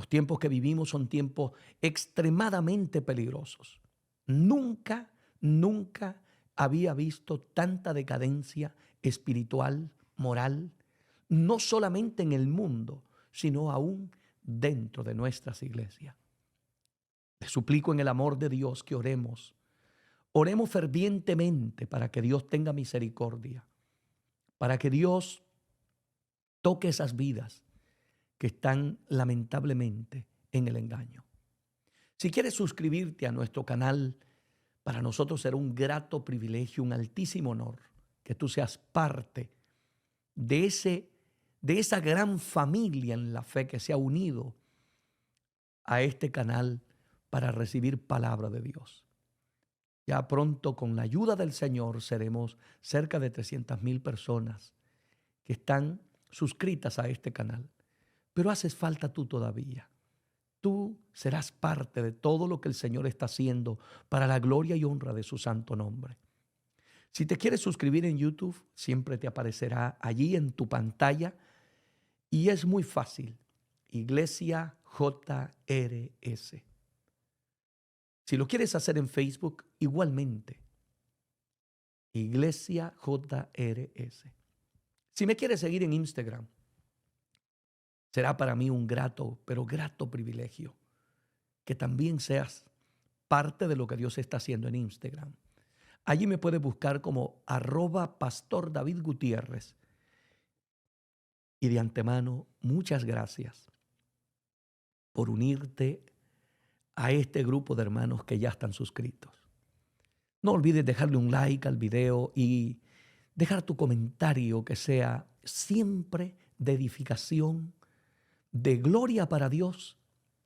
Los tiempos que vivimos son tiempos extremadamente peligrosos. Nunca, nunca había visto tanta decadencia espiritual, moral, no solamente en el mundo, sino aún dentro de nuestras iglesias. Te suplico en el amor de Dios que oremos. Oremos fervientemente para que Dios tenga misericordia, para que Dios toque esas vidas que están lamentablemente en el engaño. Si quieres suscribirte a nuestro canal, para nosotros será un grato privilegio, un altísimo honor que tú seas parte de esa gran familia en la fe que se ha unido a este canal para recibir palabra de Dios. Ya pronto, con la ayuda del Señor, seremos cerca de 300,000 personas que están suscritas a este canal. Pero haces falta tú todavía. Tú serás parte de todo lo que el Señor está haciendo para la gloria y honra de su santo nombre. Si te quieres suscribir en YouTube, siempre te aparecerá allí en tu pantalla y es muy fácil. Iglesia JRS. Si lo quieres hacer en Facebook, igualmente. Iglesia JRS. Si me quieres seguir en Instagram, será para mí un grato, pero grato privilegio que también seas parte de lo que Dios está haciendo en Instagram. Allí me puedes buscar como @Pastor David Gutiérrez. Y de antemano, muchas gracias por unirte a este grupo de hermanos que ya están suscritos. No olvides dejarle un like al video y dejar tu comentario que sea siempre de edificación, de gloria para Dios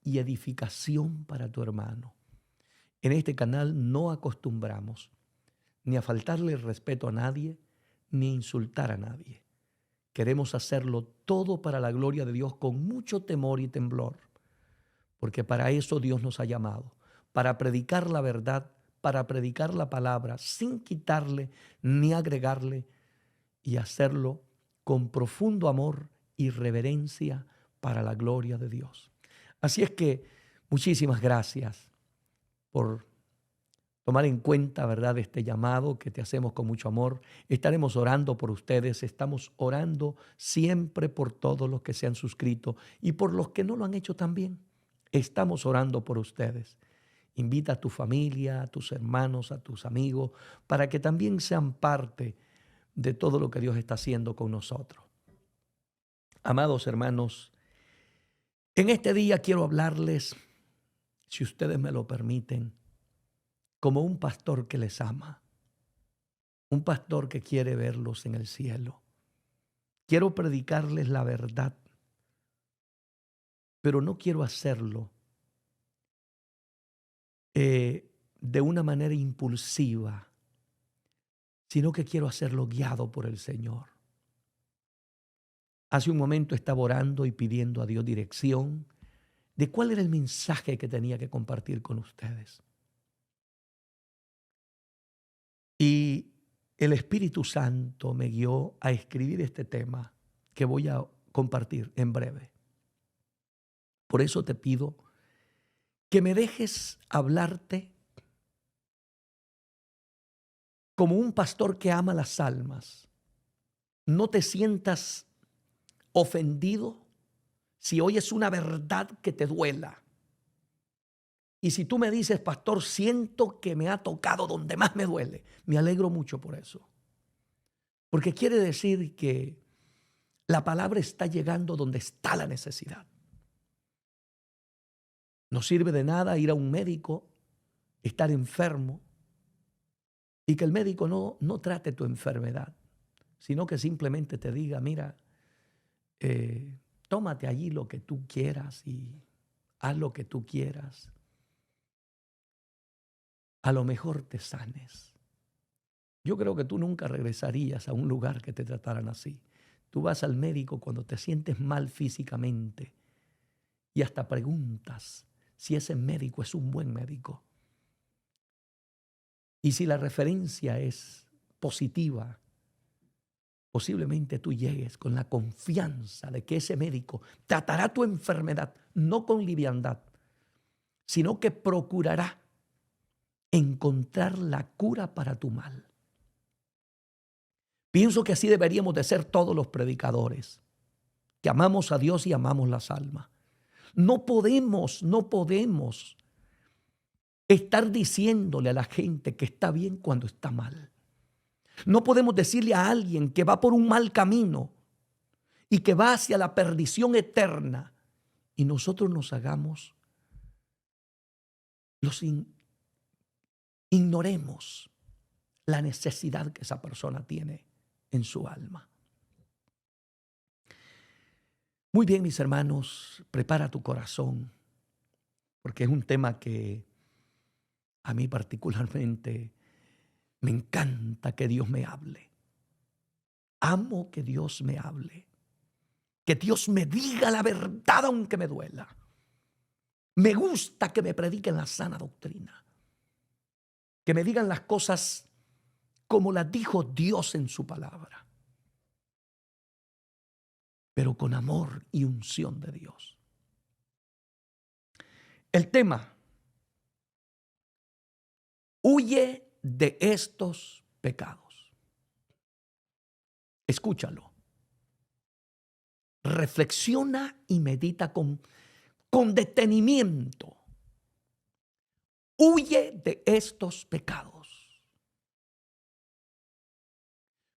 y edificación para tu hermano. En este canal no acostumbramos ni a faltarle el respeto a nadie, ni a insultar a nadie. Queremos hacerlo todo para la gloria de Dios con mucho temor y temblor, porque para eso Dios nos ha llamado, para predicar la verdad, para predicar la palabra, sin quitarle ni agregarle, y hacerlo con profundo amor y reverencia para la gloria de Dios. Así es que muchísimas gracias por tomar en cuenta, ¿verdad?, este llamado que te hacemos con mucho amor. Estaremos orando por ustedes, estamos orando siempre por todos los que se han suscrito y por los que no lo han hecho también. Estamos orando por ustedes. Invita a tu familia, a tus hermanos, a tus amigos, para que también sean parte de todo lo que Dios está haciendo con nosotros. Amados hermanos, en este día quiero hablarles, si ustedes me lo permiten, como un pastor que les ama, un pastor que quiere verlos en el cielo. Quiero predicarles la verdad, pero no quiero hacerlo de una manera impulsiva, sino que quiero hacerlo guiado por el Señor. Hace un momento estaba orando y pidiendo a Dios dirección de cuál era el mensaje que tenía que compartir con ustedes. Y el Espíritu Santo me guió a escribir este tema que voy a compartir en breve. Por eso te pido que me dejes hablarte como un pastor que ama las almas. No te sientas ofendido si oyes una verdad que te duela. Y si tú me dices, pastor, siento que me ha tocado donde más me duele, me alegro mucho por eso. Porque quiere decir que la palabra está llegando donde está la necesidad. No sirve de nada ir a un médico, estar enfermo y que el médico no trate tu enfermedad, sino que simplemente te diga, mira, tómate allí lo que tú quieras y haz lo que tú quieras. A lo mejor te sanes. Yo creo que tú nunca regresarías a un lugar que te trataran así. Tú vas al médico cuando te sientes mal físicamente y hasta preguntas si ese médico es un buen médico. Y si la referencia es positiva, posiblemente tú llegues con la confianza de que ese médico tratará tu enfermedad, no con liviandad, sino que procurará encontrar la cura para tu mal. Pienso que así deberíamos de ser todos los predicadores, que amamos a Dios y amamos las almas. No podemos estar diciéndole a la gente que está bien cuando está mal. No podemos decirle a alguien que va por un mal camino y que va hacia la perdición eterna y nosotros nos hagamos, ignoremos la necesidad que esa persona tiene en su alma. Muy bien, mis hermanos, prepara tu corazón, porque es un tema que a mí particularmente me encanta que Dios me hable. Amo que Dios me hable. Que Dios me diga la verdad aunque me duela. Me gusta que me prediquen la sana doctrina. Que me digan las cosas como las dijo Dios en su palabra. Pero con amor y unción de Dios. El tema: huye de estos pecados. Escúchalo. Reflexiona y medita con detenimiento. Huye de estos pecados.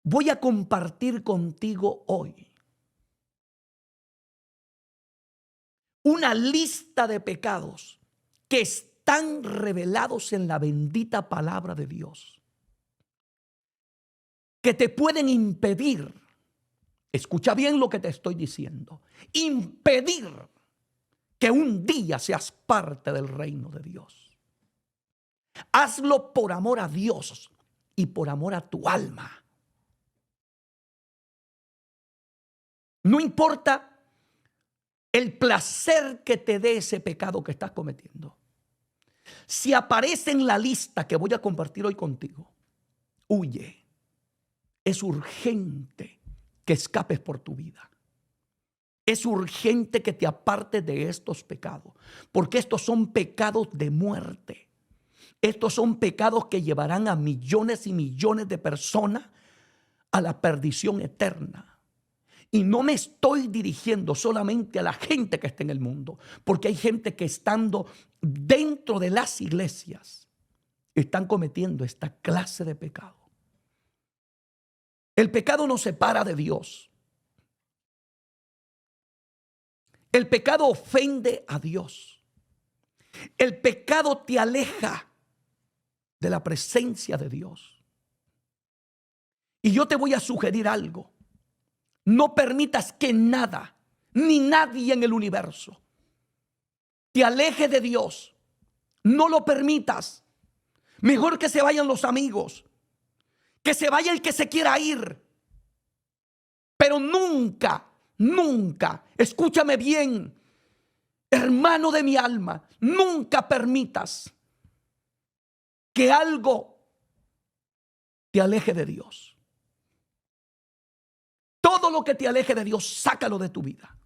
Voy a compartir contigo hoy una lista de pecados que están revelados en la bendita palabra de Dios, que te pueden impedir, escucha bien lo que te estoy diciendo, impedir que un día seas parte del reino de Dios. Hazlo por amor a Dios y por amor a tu alma. No importa el placer que te dé ese pecado que estás cometiendo. Si aparece en la lista que voy a compartir hoy contigo, huye. Es urgente que escapes por tu vida. Es urgente que te apartes de estos pecados, porque estos son pecados de muerte. Estos son pecados que llevarán a millones y millones de personas a la perdición eterna. Y no me estoy dirigiendo solamente a la gente que está en el mundo, porque hay gente que estando dentro de las iglesias están cometiendo esta clase de pecado. El pecado nos separa de Dios. El pecado ofende a Dios. El pecado te aleja de la presencia de Dios. Y yo te voy a sugerir algo. No permitas que nada, ni nadie en el universo te aleje de Dios. No lo permitas. Mejor que se vayan los amigos, que se vaya el que se quiera ir. Pero nunca, escúchame bien, hermano de mi alma, nunca permitas que algo te aleje de Dios. Todo lo que te aleje de Dios, sácalo de tu vida.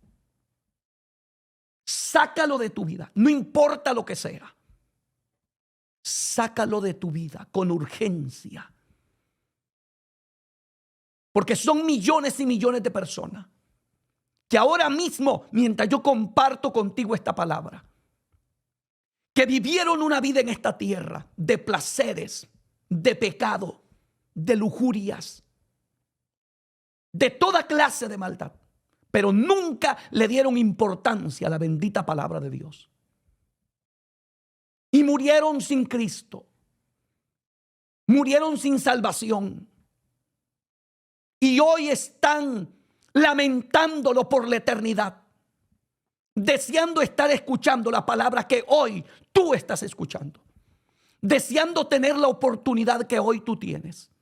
Sácalo de tu vida, no importa lo que sea. Sácalo de tu vida con urgencia. Porque son millones y millones de personas que ahora mismo, mientras yo comparto contigo esta palabra, que vivieron una vida en esta tierra de placeres, de pecado, de lujurias, de toda clase de maldad, pero nunca le dieron importancia a la bendita palabra de Dios. Y murieron sin Cristo. Murieron sin salvación. Y hoy están lamentándolo por la eternidad, deseando estar escuchando la palabra que hoy tú estás escuchando, deseando tener la oportunidad que hoy tú tienes.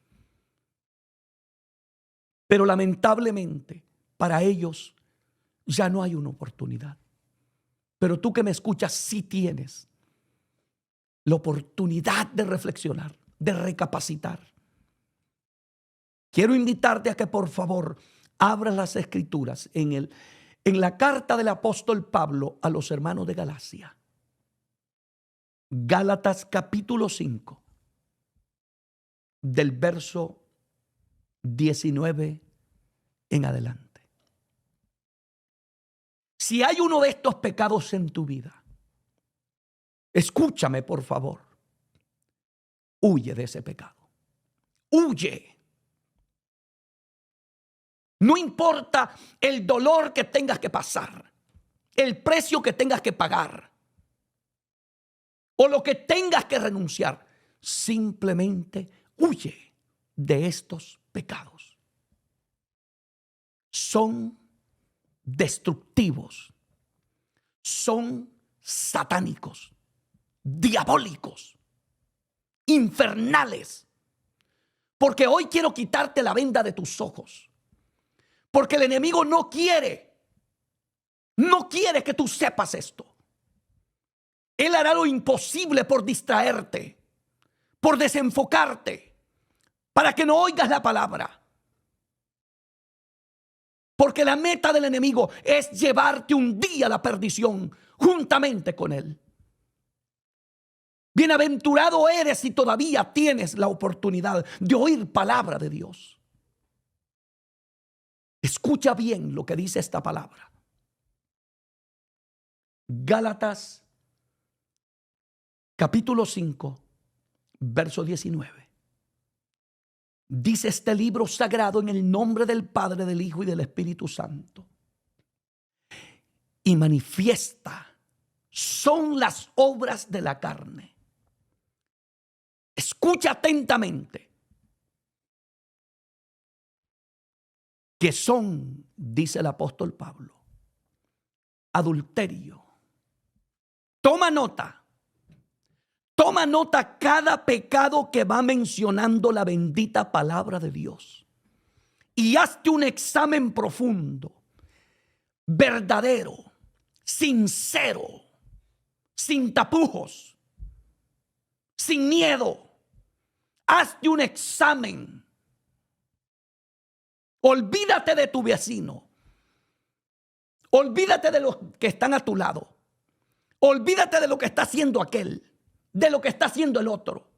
Pero lamentablemente para ellos ya no hay una oportunidad. Pero tú que me escuchas sí tienes la oportunidad de reflexionar, de recapacitar. quiero invitarte a que por favor abras las escrituras en la carta del apóstol Pablo a los hermanos de Galacia. Gálatas capítulo 5, del verso 19 en adelante. Si hay uno de estos pecados en tu vida, escúchame por favor, huye de ese pecado. Huye. No importa el dolor que tengas que pasar, el precio que tengas que pagar o lo que tengas que renunciar. Simplemente huye de estos pecados. Son destructivos, son satánicos, diabólicos, infernales. Porque hoy quiero quitarte la venda de tus ojos. Porque el enemigo no quiere que tú sepas esto. Él hará lo imposible por distraerte, por desenfocarte, para que no oigas la palabra. Porque la meta del enemigo es llevarte un día a la perdición juntamente con él. Bienaventurado eres si todavía tienes la oportunidad de oír palabra de Dios. Escucha bien lo que dice esta palabra. Gálatas capítulo 5, verso 19. Dice este libro sagrado en el nombre del Padre, del Hijo y del Espíritu Santo. Y manifiesta son las obras de la carne. Escucha atentamente. Que son, dice el apóstol Pablo, adulterio. Toma nota. Toma nota cada pecado que va mencionando la bendita palabra de Dios. Y hazte un examen profundo, verdadero, sincero, sin tapujos, sin miedo. Hazte un examen. Olvídate de tu vecino. Olvídate de los que están a tu lado. Olvídate de lo que está haciendo aquel, de lo que está haciendo el otro.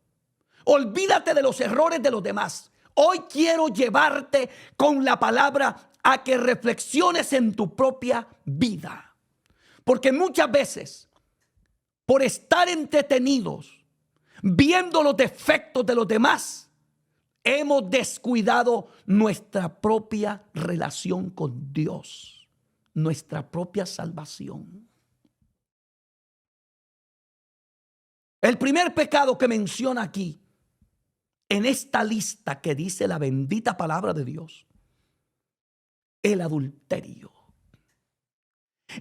Olvídate de los errores de los demás. Hoy quiero llevarte con la palabra a que reflexiones en tu propia vida. Porque muchas veces, por estar entretenidos, viendo los defectos de los demás, hemos descuidado nuestra propia relación con Dios, nuestra propia salvación. El primer pecado que menciona aquí, en esta lista que dice la bendita palabra de Dios, el adulterio.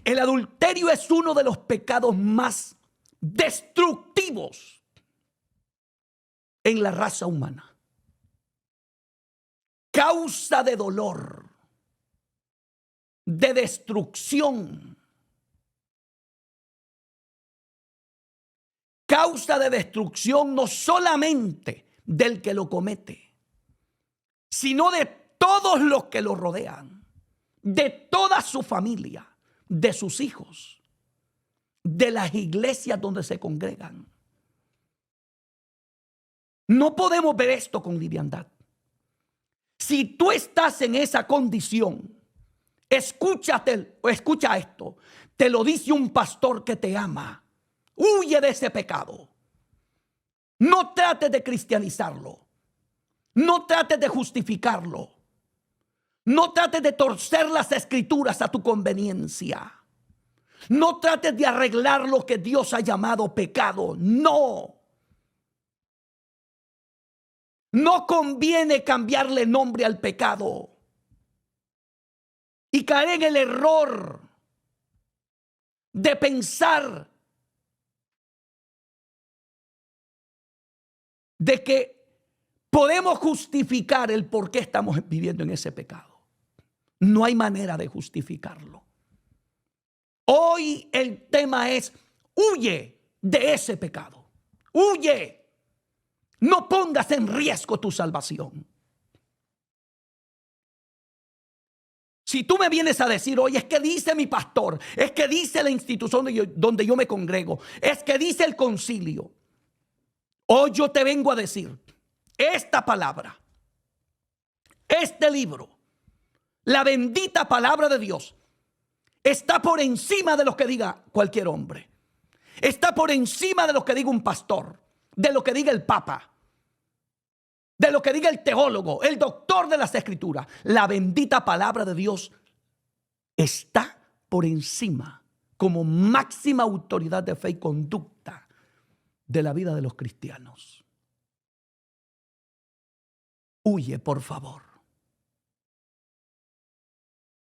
El adulterio es uno de los pecados más destructivos en la raza humana. Causa de dolor, de destrucción. Causa de destrucción no solamente del que lo comete, sino de todos los que lo rodean, de toda su familia, de sus hijos, de las iglesias donde se congregan. No podemos ver esto con liviandad. Si tú estás en esa condición, escucha esto. Te lo dice un pastor que te ama. Huye de ese pecado. No trates de cristianizarlo. No trates de justificarlo. No trates de torcer las escrituras a tu conveniencia. No trates de arreglar lo que Dios ha llamado pecado. No. No conviene cambiarle nombre al pecado y caer en el error de pensar de que podemos justificar el por qué estamos viviendo en ese pecado. No hay manera de justificarlo. Hoy el tema es: huye de ese pecado. Huye. No pongas en riesgo tu salvación. Si tú me vienes a decir, oye, es que dice mi pastor, es que dice la institución donde yo me congrego, es que dice el concilio, hoy yo te vengo a decir, esta palabra, este libro, la bendita palabra de Dios, está por encima de lo que diga cualquier hombre. Está por encima de lo que diga un pastor, de lo que diga el papa, de lo que diga el teólogo, el doctor de las escrituras. La bendita palabra de Dios está por encima como máxima autoridad de fe y conducta de la vida de los cristianos. Huye, por favor.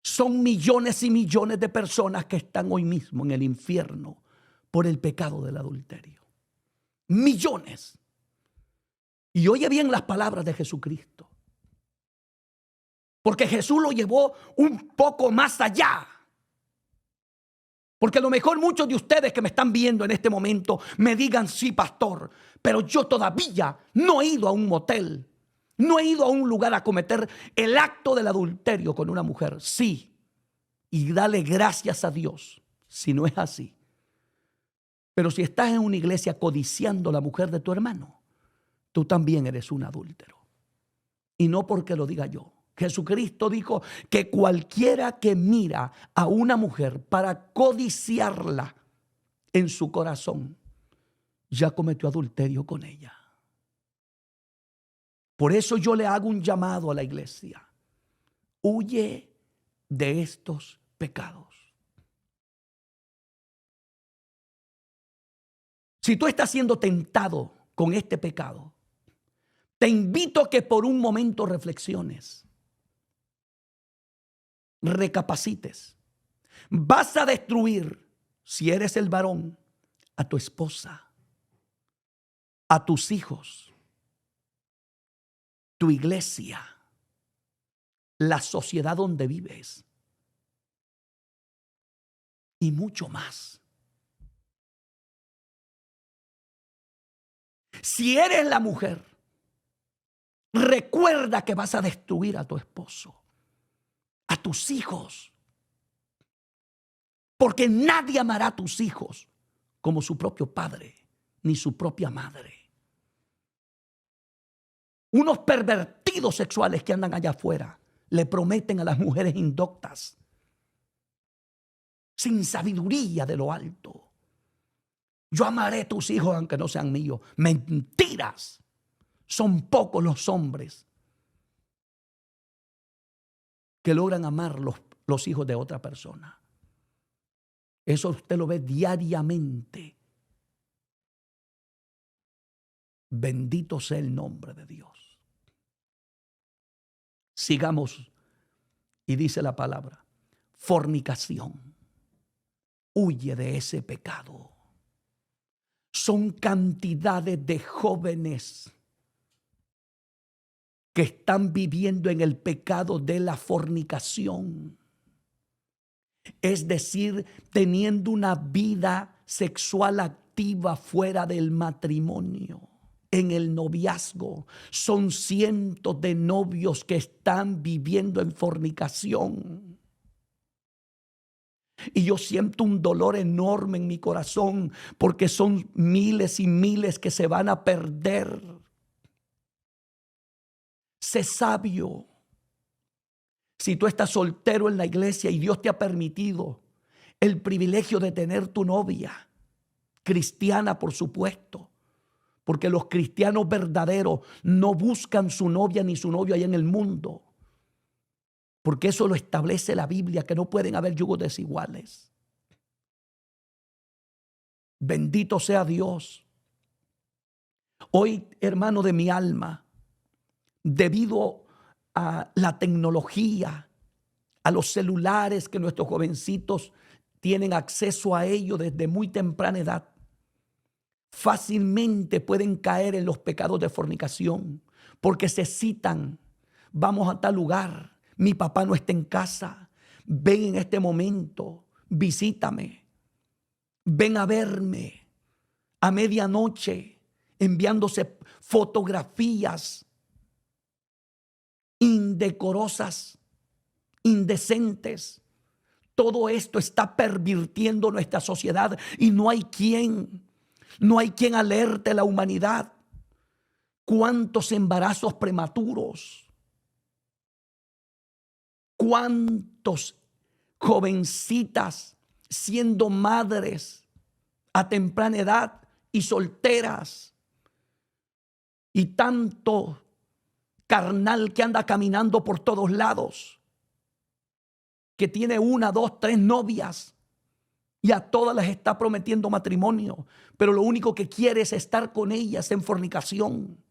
Son millones y millones de personas que están hoy mismo en el infierno por el pecado del adulterio. Millones. Y oye bien las palabras de Jesucristo. Porque Jesús lo llevó un poco más allá. Porque a lo mejor muchos de ustedes que me están viendo en este momento me digan, sí, pastor, pero yo todavía no he ido a un motel. No he ido a un lugar a cometer el acto del adulterio con una mujer. Sí. Y dale gracias a Dios si no es así. Pero si estás en una iglesia codiciando la mujer de tu hermano, tú también eres un adúltero. Y no porque lo diga yo. Jesucristo dijo que cualquiera que mira a una mujer para codiciarla en su corazón, ya cometió adulterio con ella. Por eso yo le hago un llamado a la iglesia. Huye de estos pecados. Si tú estás siendo tentado con este pecado, te invito a que por un momento reflexiones, recapacites. Vas a destruir, si eres el varón, a tu esposa, a tus hijos, tu iglesia, la sociedad donde vives y mucho más. Si eres la mujer, recuerda que vas a destruir a tu esposo, a tus hijos, porque nadie amará a tus hijos como su propio padre ni su propia madre. Unos pervertidos sexuales que andan allá afuera le prometen a las mujeres indoctas, sin sabiduría de lo alto, yo amaré a tus hijos aunque no sean míos. Mentiras. Son pocos los hombres que logran amar los hijos de otra persona. Eso usted lo ve diariamente. Bendito sea el nombre de Dios. Sigamos. Y dice la palabra, fornicación. Huye de ese pecado. Son cantidades de jóvenes que están viviendo en el pecado de la fornicación. Es decir, teniendo una vida sexual activa fuera del matrimonio. En el noviazgo son cientos de novios que están viviendo en fornicación. Y yo siento un dolor enorme en mi corazón porque son miles y miles que se van a perder. Sé sabio. Si tú estás soltero en la iglesia y Dios te ha permitido el privilegio de tener tu novia, cristiana por supuesto, porque los cristianos verdaderos no buscan su novia ni su novio allá en el mundo, porque eso lo establece la Biblia, que no pueden haber yugos desiguales. Bendito sea Dios. Hoy, hermano de mi alma, debido a la tecnología, a los celulares que nuestros jovencitos tienen acceso a ello desde muy temprana edad, fácilmente pueden caer en los pecados de fornicación, porque se citan, vamos a tal lugar, mi papá no está en casa, ven en este momento, visítame, ven a verme a medianoche, enviándose fotografías indecorosas indecentes. Todo esto está pervirtiendo nuestra sociedad y no hay quien alerte a la humanidad. ¿Cuántos embarazos prematuros? ¿Cuántos jovencitas siendo madres a temprana edad y solteras? Y tanto carnal que anda caminando por todos lados, que tiene 1, 2, 3 novias y a todas les está prometiendo matrimonio, pero lo único que quiere es estar con ellas en fornicación.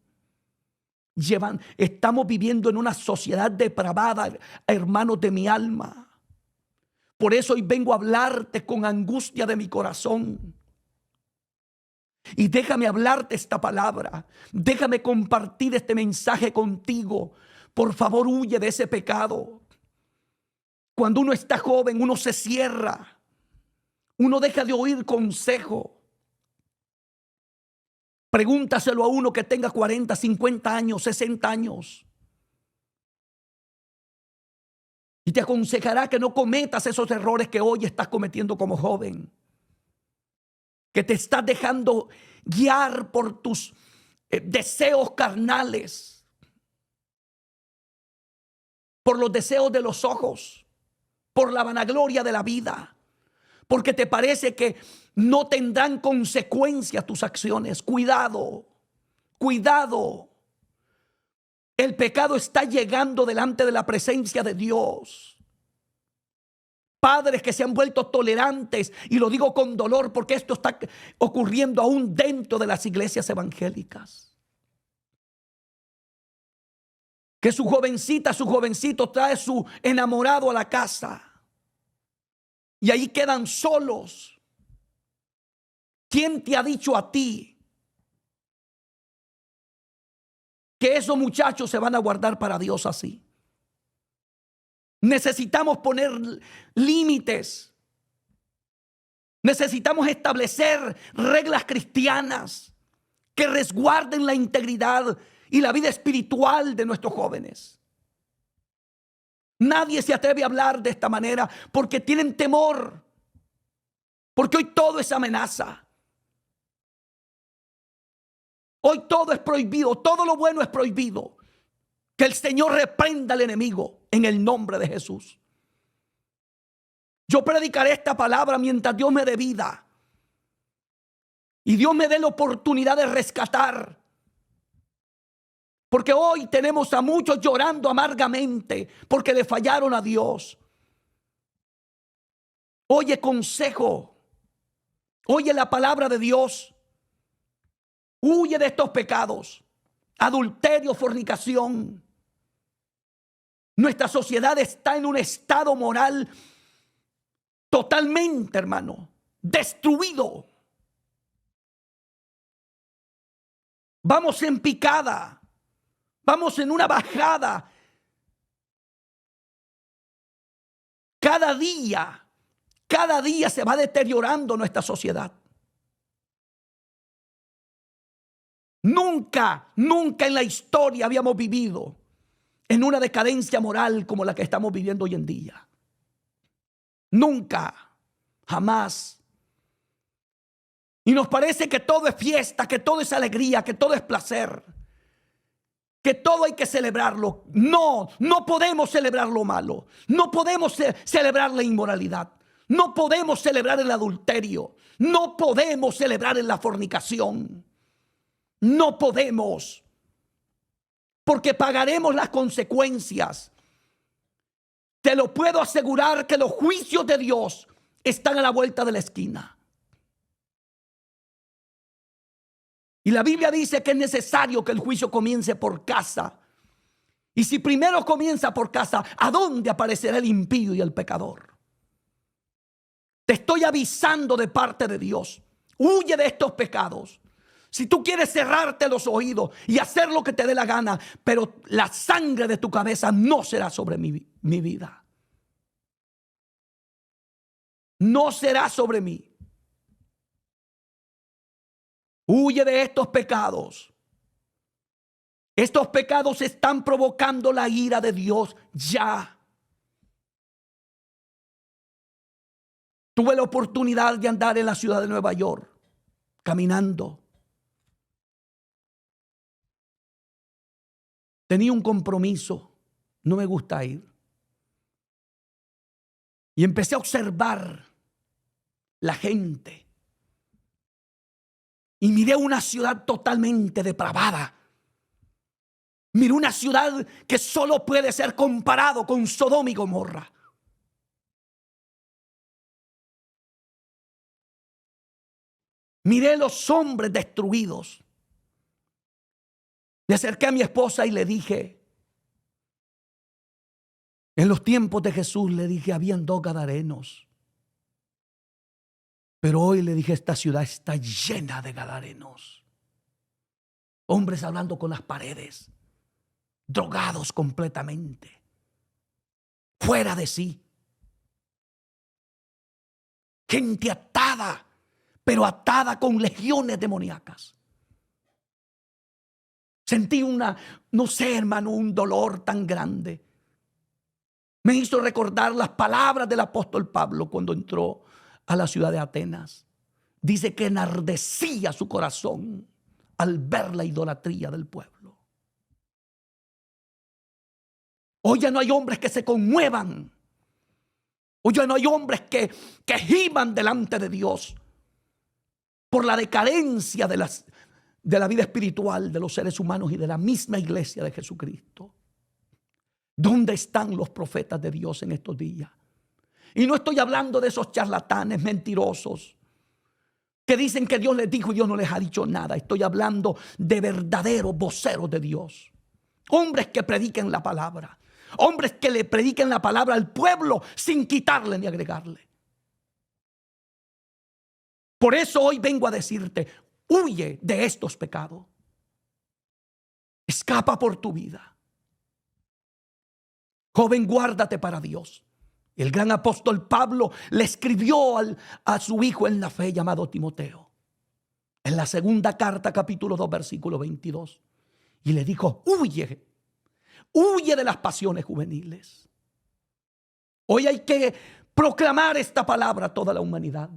Estamos viviendo en una sociedad depravada, hermanos de mi alma. Por eso hoy vengo a hablarte con angustia de mi corazón. Y déjame hablarte esta palabra. Déjame compartir este mensaje contigo. Por favor, huye de ese pecado. Cuando uno está joven, uno se cierra. Uno deja de oír consejo. Pregúntaselo a uno que tenga 40, 50 años, 60 años. Y te aconsejará que no cometas esos errores que hoy estás cometiendo como joven. Que te estás dejando guiar por tus deseos carnales. Por los deseos de los ojos. Por la vanagloria de la vida. Porque te parece que no tendrán consecuencias tus acciones. Cuidado, cuidado. El pecado está llegando delante de la presencia de Dios. Padres que se han vuelto tolerantes, y lo digo con dolor porque esto está ocurriendo aún dentro de las iglesias evangélicas. Que su jovencita, su jovencito trae su enamorado a la casa y ahí quedan solos. ¿Quién te ha dicho a ti que esos muchachos se van a guardar para Dios así? Necesitamos poner límites. Necesitamos establecer reglas cristianas que resguarden la integridad y la vida espiritual de nuestros jóvenes. Nadie se atreve a hablar de esta manera porque tienen temor. Porque hoy todo es amenaza. Hoy todo es prohibido, todo lo bueno es prohibido. Que el Señor reprenda al enemigo en el nombre de Jesús. Yo predicaré esta palabra mientras Dios me dé vida. Y Dios me dé la oportunidad de rescatar. Porque hoy tenemos a muchos llorando amargamente porque le fallaron a Dios. Oye consejo. Oye la palabra de Dios. Huye de estos pecados. Adulterio, fornicación. Nuestra sociedad está en un estado moral totalmente, hermano, destruido. Vamos en picada. Vamos en una bajada. Cada día se va deteriorando nuestra sociedad. Nunca en la historia habíamos vivido en una decadencia moral como la que estamos viviendo hoy en día. Nunca, jamás. Y nos parece que todo es fiesta, que todo es alegría, que todo es placer, que todo hay que celebrarlo. No podemos celebrar lo malo. No podemos celebrar la inmoralidad. No podemos celebrar el adulterio. No podemos celebrar en la fornicación. No podemos, porque pagaremos las consecuencias. Te lo puedo asegurar que los juicios de Dios están a la vuelta de la esquina. Y la Biblia dice que es necesario que el juicio comience por casa. Y si primero comienza por casa, ¿a dónde aparecerá el impío y el pecador? Te estoy avisando de parte de Dios. Huye de estos pecados. Si tú quieres cerrarte los oídos y hacer lo que te dé la gana, pero la sangre de tu cabeza no será sobre mi vida. No será sobre mí. Huye de estos pecados. Estos pecados están provocando la ira de Dios ya. Tuve la oportunidad de andar en la ciudad de Nueva York, caminando. Tenía un compromiso, no me gusta ir. Y empecé a observar la gente. Y miré una ciudad totalmente depravada. Miré una ciudad que solo puede ser comparado con Sodoma y Gomorra. Miré los hombres destruidos. Me acerqué a mi esposa y le dije, en los tiempos de Jesús le dije, habían 2 gadarenos. Pero hoy le dije, esta ciudad está llena de gadarenos. Hombres hablando con las paredes, drogados completamente, fuera de sí. Gente atada, pero atada con legiones demoníacas. Sentí no sé, hermano, un dolor tan grande. Me hizo recordar las palabras del apóstol Pablo cuando entró a la ciudad de Atenas. Dice que enardecía su corazón al ver la idolatría del pueblo. Hoy ya no hay hombres que se conmuevan. Hoy ya no hay hombres que giman delante de Dios por la decadencia de la vida espiritual de los seres humanos y de la misma iglesia de Jesucristo. ¿Dónde están los profetas de Dios en estos días? Y no estoy hablando de esos charlatanes mentirosos que dicen que Dios les dijo y Dios no les ha dicho nada. Estoy hablando de verdaderos voceros de Dios. Hombres que prediquen la palabra. Hombres que le prediquen la palabra al pueblo sin quitarle ni agregarle. Por eso hoy vengo a decirte, huye de estos pecados. Escapa por tu vida. Joven, guárdate para Dios. El gran apóstol Pablo le escribió a su hijo en la fe llamado Timoteo. En la segunda carta, capítulo 2, versículo 22. Y le dijo, huye de las pasiones juveniles. Hoy hay que proclamar esta palabra a toda la humanidad.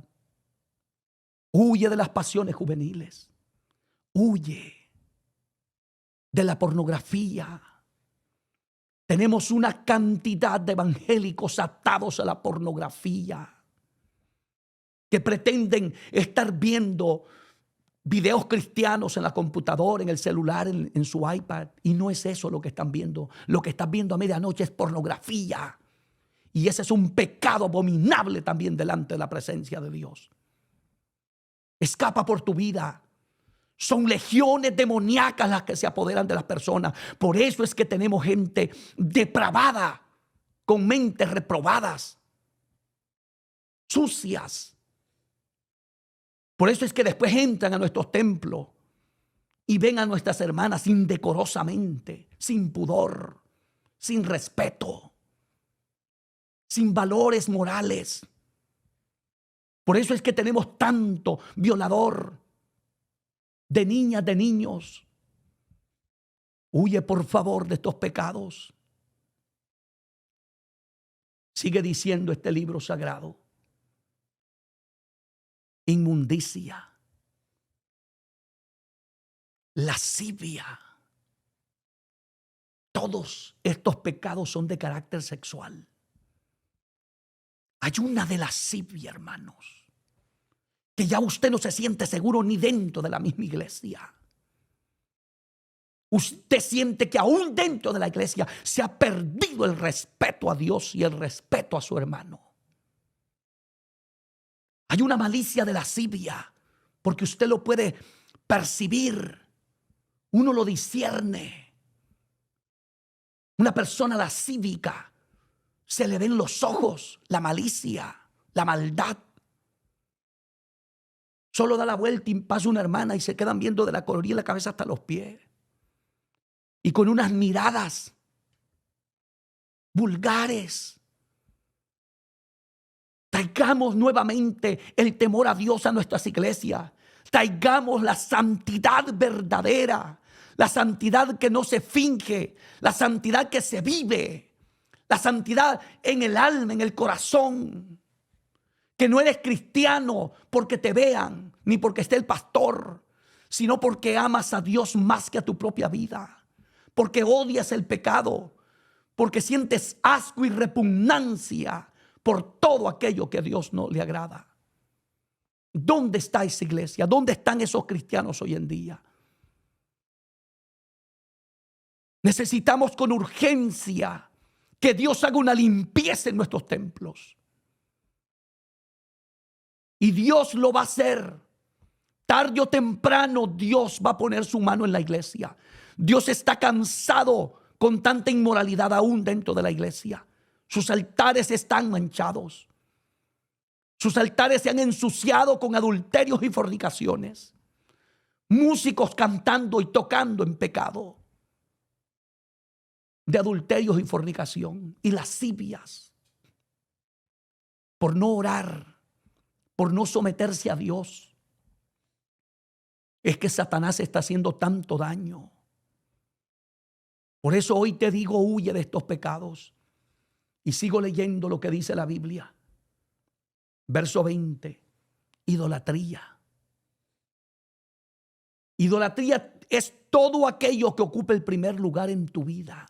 Huye de las pasiones juveniles. Huye de la pornografía. Tenemos una cantidad de evangélicos atados a la pornografía que pretenden estar viendo videos cristianos en la computadora, en el celular, en su iPad. Y no es eso lo que están viendo. Lo que están viendo a medianoche es pornografía. Y ese es un pecado abominable también delante de la presencia de Dios. Escapa por tu vida. Son legiones demoníacas las que se apoderan de las personas. Por eso es que tenemos gente depravada, con mentes reprobadas, sucias. Por eso es que después entran a nuestros templos y ven a nuestras hermanas indecorosamente, sin pudor, sin respeto, sin valores morales. Por eso es que tenemos tanto violador de niñas, de niños. Huye por favor de estos pecados. Sigue diciendo este libro sagrado. Inmundicia, lascivia. Todos estos pecados son de carácter sexual. Hay una de lascivia, hermanos, que ya usted no se siente seguro ni dentro de la misma iglesia. Usted siente que aún dentro de la iglesia se ha perdido el respeto a Dios y el respeto a su hermano. Hay una malicia de lascivia, porque usted lo puede percibir. Uno lo discierne. Una persona lascívica, se le ven los ojos, la malicia, la maldad. Solo da la vuelta y pasa una hermana y se quedan viendo de la coloría de la cabeza hasta los pies. Y con unas miradas vulgares. Traigamos nuevamente el temor a Dios a nuestras iglesias. Traigamos la santidad verdadera. La santidad que no se finge. La santidad que se vive. La santidad en el alma, en el corazón. Que no eres cristiano porque te vean, ni porque esté el pastor, sino porque amas a Dios más que a tu propia vida, porque odias el pecado, porque sientes asco y repugnancia por todo aquello que a Dios no le agrada. ¿Dónde está esa iglesia? ¿Dónde están esos cristianos hoy en día? Necesitamos con urgencia que Dios haga una limpieza en nuestros templos. Y Dios lo va a hacer. Tarde o temprano Dios va a poner su mano en la iglesia. Dios está cansado con tanta inmoralidad aún dentro de la iglesia. Sus altares están manchados. Sus altares se han ensuciado con adulterios y fornicaciones. Músicos cantando y tocando en pecado de adulterios y fornicación y lascivias. Por no orar, por no someterse a Dios. Es que Satanás está haciendo tanto daño. Por eso hoy te digo, huye de estos pecados. Y sigo leyendo lo que dice la Biblia. Verso 20. Idolatría. Idolatría es todo aquello que ocupa el primer lugar en tu vida.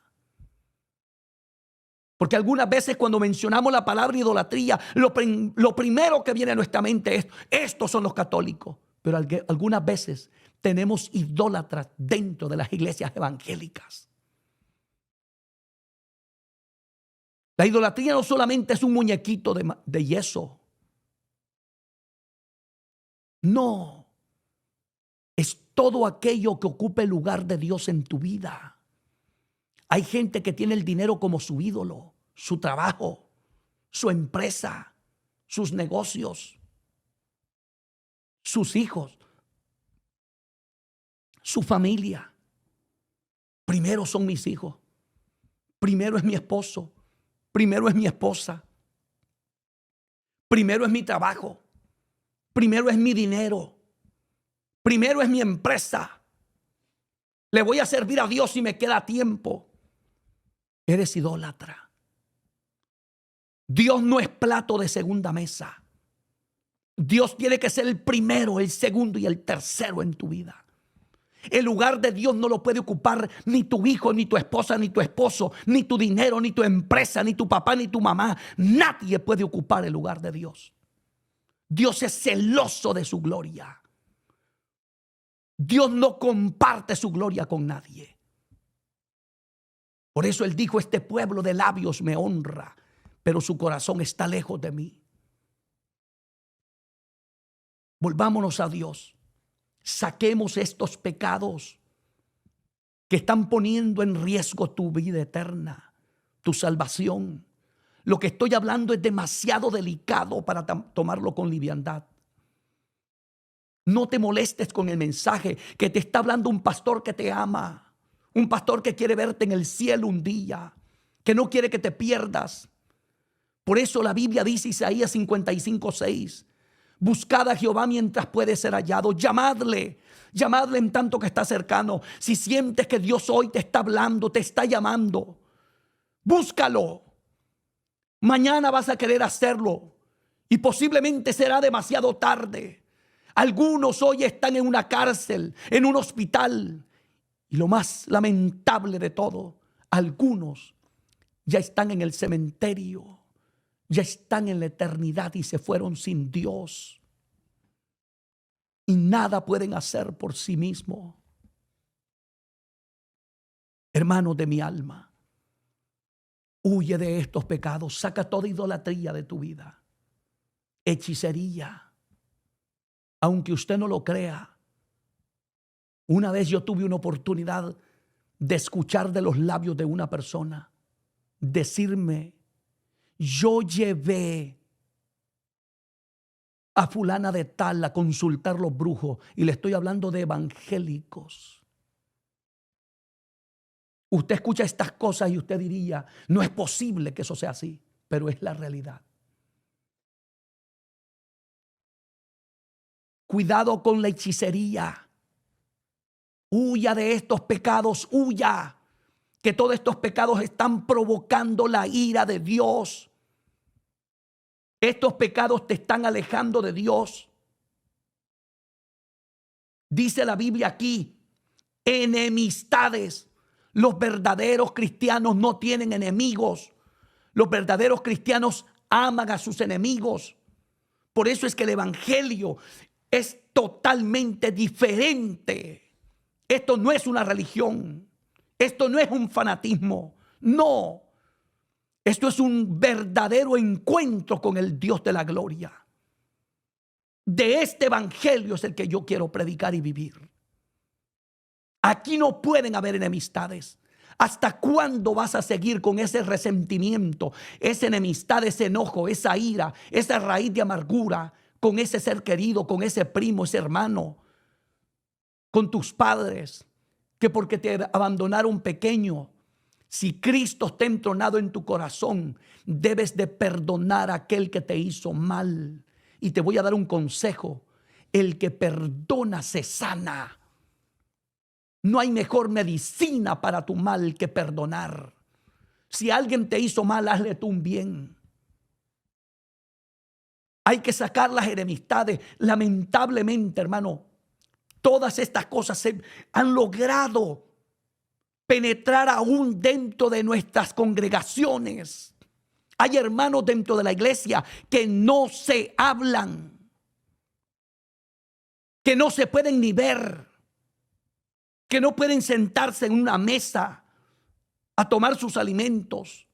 Porque algunas veces cuando mencionamos la palabra idolatría, lo primero que viene a nuestra mente es, estos son los católicos. Pero algunas veces tenemos idólatras dentro de las iglesias evangélicas. La idolatría no solamente es un muñequito de yeso. No. Es todo aquello que ocupe el lugar de Dios en tu vida. Hay gente que tiene el dinero como su ídolo, su trabajo, su empresa, sus negocios, sus hijos, su familia. Primero son mis hijos. Primero es mi esposo. Primero es mi esposa. Primero es mi trabajo. Primero es mi dinero. Primero es mi empresa. Le voy a servir a Dios si me queda tiempo. Eres idólatra. Dios no es plato de segunda mesa. Dios tiene que ser el primero, el segundo y el tercero en tu vida. El lugar de Dios no lo puede ocupar ni tu hijo, ni tu esposa, ni tu esposo, ni tu dinero, ni tu empresa, ni tu papá, ni tu mamá. Nadie puede ocupar el lugar de Dios. Dios es celoso de su gloria. Dios no comparte su gloria con nadie. Por eso Él dijo, este pueblo de labios me honra, pero su corazón está lejos de mí. Volvámonos a Dios. Saquemos estos pecados que están poniendo en riesgo tu vida eterna, tu salvación. Lo que estoy hablando es demasiado delicado para tomarlo con liviandad. No te molestes con el mensaje que te está hablando un pastor que te ama, un pastor que quiere verte en el cielo un día, que no quiere que te pierdas. Por eso la Biblia dice, Isaías 55:6, buscad a Jehová mientras puede ser hallado, llamadle en tanto que está cercano. Si sientes que Dios hoy te está hablando, te está llamando, búscalo. Mañana vas a querer hacerlo y posiblemente será demasiado tarde. Algunos hoy están en una cárcel, en un hospital. Y lo más lamentable de todo, algunos ya están en el cementerio, ya están en la eternidad y se fueron sin Dios. Y nada pueden hacer por sí mismos. Hermanos de mi alma, huye de estos pecados, saca toda idolatría de tu vida, hechicería. Aunque usted no lo crea, una vez yo tuve una oportunidad de escuchar de los labios de una persona decirme, yo llevé a fulana de tal a consultar los brujos, y le estoy hablando de evangélicos. Usted escucha estas cosas y usted diría, no es posible que eso sea así, pero es la realidad. Cuidado con la hechicería. Huya de estos pecados, huya. Que todos estos pecados están provocando la ira de Dios. Estos pecados te están alejando de Dios. Dice la Biblia aquí, enemistades. Los verdaderos cristianos no tienen enemigos. Los verdaderos cristianos aman a sus enemigos. Por eso es que el evangelio es totalmente diferente. Esto no es una religión. Esto no es un fanatismo. No. Esto es un verdadero encuentro con el Dios de la gloria. De este evangelio es el que yo quiero predicar y vivir. Aquí no pueden haber enemistades. ¿Hasta cuándo vas a seguir con ese resentimiento, esa enemistad, ese enojo, esa ira, esa raíz de amargura con ese ser querido, con ese primo, ese hermano, con tus padres, que porque te abandonaron pequeño? Si Cristo está entronado en tu corazón, debes de perdonar a aquel que te hizo mal. Y te voy a dar un consejo: el que perdona se sana. No hay mejor medicina para tu mal que perdonar. Si alguien te hizo mal, hazle tú un bien. Hay que sacar las enemistades. Lamentablemente, hermano, todas estas cosas se han logrado penetrar aún dentro de nuestras congregaciones. Hay hermanos dentro de la iglesia que no se hablan, que no se pueden ni ver, que no pueden sentarse en una mesa a tomar sus alimentos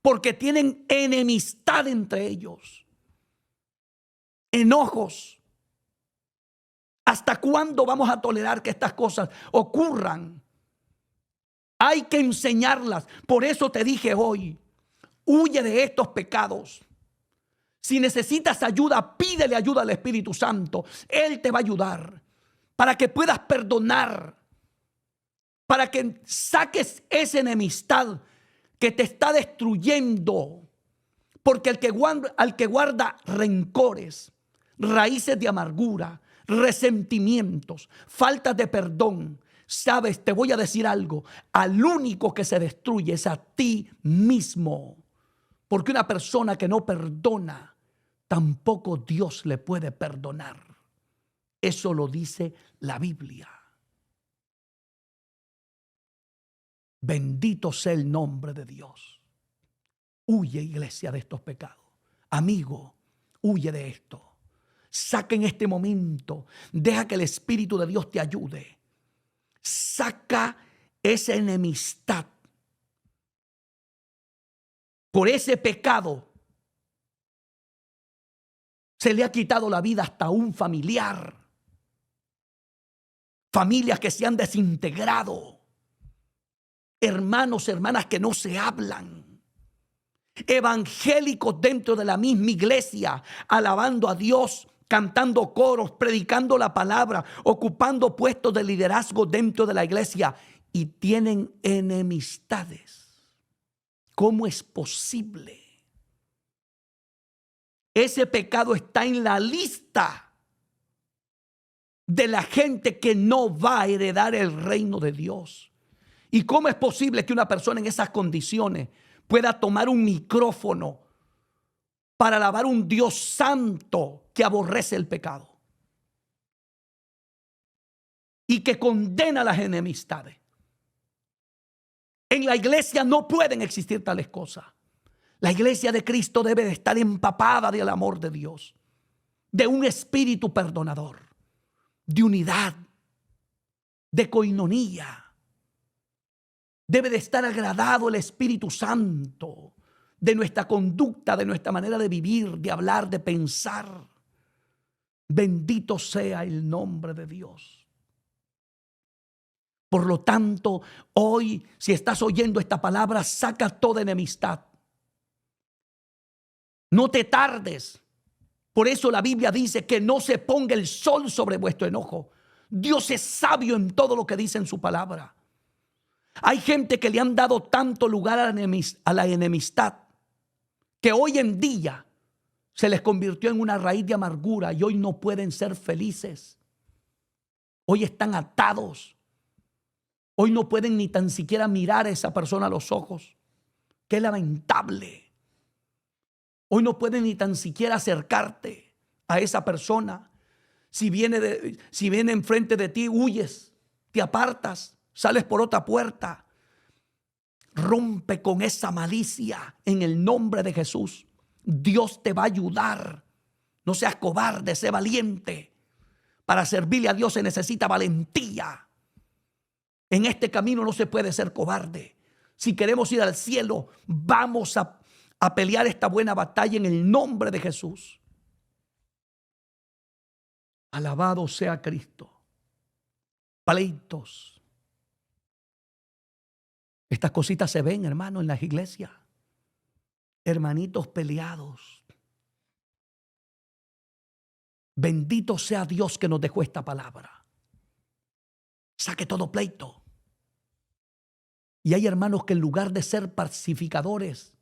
porque tienen enemistad entre ellos, enojos. ¿Hasta cuándo vamos a tolerar que estas cosas ocurran? Hay que enseñarlas. Por eso te dije hoy, huye de estos pecados. Si necesitas ayuda, pídele ayuda al Espíritu Santo. Él te va a ayudar para que puedas perdonar, para que saques esa enemistad que te está destruyendo. Porque al que guarda rencores, raíces de amargura, resentimientos, faltas de perdón, sabes, te voy a decir algo: al único que se destruye es a ti mismo. Porque una persona que no perdona, tampoco Dios le puede perdonar. Eso lo dice la Biblia. Bendito sea el nombre de Dios. Huye, iglesia, de estos pecados. Amigo, huye de esto. Saca en este momento. Deja que el Espíritu de Dios te ayude. Saca esa enemistad. Por ese pecado se le ha quitado la vida hasta un familiar. Familias que se han desintegrado. Hermanos, hermanas que no se hablan. Evangélicos dentro de la misma iglesia, alabando a Dios, cantando coros, predicando la palabra, ocupando puestos de liderazgo dentro de la iglesia, y tienen enemistades. ¿Cómo es posible? Ese pecado está en la lista de la gente que no va a heredar el reino de Dios. ¿Y cómo es posible que una persona en esas condiciones pueda tomar un micrófono para alabar a un Dios santo que aborrece el pecado y que condena las enemistades? En la iglesia no pueden existir tales cosas. La iglesia de Cristo debe de estar empapada del amor de Dios, de un espíritu perdonador, de unidad, de coinonía. Debe de estar agradado el Espíritu Santo de nuestra conducta, de nuestra manera de vivir, de hablar, de pensar. Bendito sea el nombre de Dios. Por lo tanto, hoy, si estás oyendo esta palabra, saca toda enemistad. No te tardes. Por eso la Biblia dice que no se ponga el sol sobre vuestro enojo. Dios es sabio en todo lo que dice en su palabra. Hay gente que le han dado tanto lugar a la enemistad que hoy en día se les convirtió en una raíz de amargura y hoy no pueden ser felices. Hoy están atados. Hoy no pueden ni tan siquiera mirar a esa persona a los ojos. Qué lamentable. Hoy no puedes ni tan siquiera acercarte a esa persona. Si viene enfrente de ti, huyes, te apartas, sales por otra puerta. Rompe con esa malicia en el nombre de Jesús. Dios te va a ayudar. No seas cobarde, sé valiente. Para servirle a Dios se necesita valentía. En este camino no se puede ser cobarde. Si queremos ir al cielo, vamos a pelear esta buena batalla en el nombre de Jesús. Alabado sea Cristo. Pleitos. Estas cositas se ven, hermano, en las iglesias. Hermanitos peleados. Bendito sea Dios que nos dejó esta palabra. Saque todo pleito. Y hay hermanos que en lugar de ser pacificadores,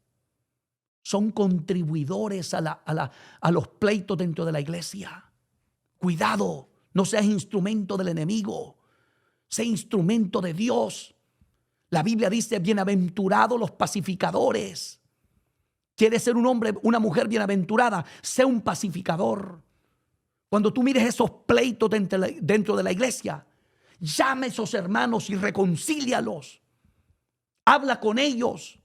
son contribuidores a los pleitos dentro de la iglesia. Cuidado, no seas instrumento del enemigo. Sé instrumento de Dios. La Biblia dice, bienaventurados los pacificadores. ¿Quieres ser un hombre, una mujer bienaventurada? Sé un pacificador. Cuando tú mires esos pleitos dentro de la iglesia, llama a esos hermanos y reconcílialos. Habla con ellos.